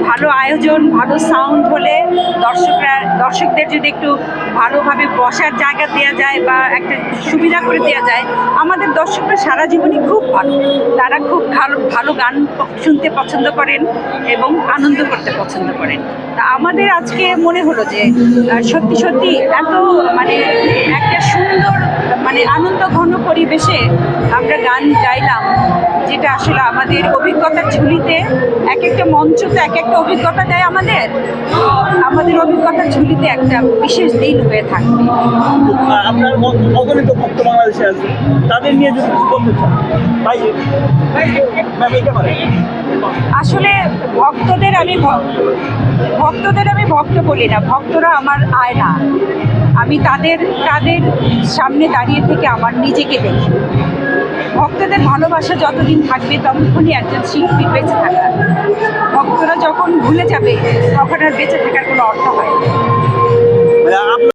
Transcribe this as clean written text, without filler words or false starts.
ভালো আয়োজন, ভালো সাউন্ড হলে দর্শকদের যদি একটু ভালোভাবে বসার জায়গা দেওয়া যায় বা একটা সুবিধা করে দেওয়া যায়, আমাদের দর্শকরা সারা জীবনই খুব ভালো। তারা খুব ভালো গান শুনতে পছন্দ করেন এবং আনন্দ করতে পছন্দ করেন। তা আমাদের আজকে মনে হলো যে সত্যি সত্যি এত মানে একটা সুন্দর আনন্দ ঘন পরিবেশে আমরা গান গাইলাম, যেটা আসলে আমাদের অভিজ্ঞতার ঝুলিতে এক একটা মঞ্চ তো এক একটা অভিজ্ঞতা দেয় আমাদের অভিজ্ঞতার ঝুলিতে একটা বিশেষ দিন হয়ে থাকবে। আপনার অগণিত ভক্ত বাংলাদেশে আছে, তাদের নিয়ে যদি কিছু বলতে চান ভাই, আসলে ভক্তদের আমি ভক্ত বলি না, ভক্তরা আমার আয়না। আমি তাদের সামনে দাঁড়িয়ে থেকে আমার নিজেকে দেখি। ভক্তদের ভালোবাসা যতদিন থাকবে ততক্ষণই একজন শিল্পী বেঁচে থাকা। ভক্তরা যখন ভুলে যাবে তখন আর বেঁচে থাকার কোনো অর্থ হয় না।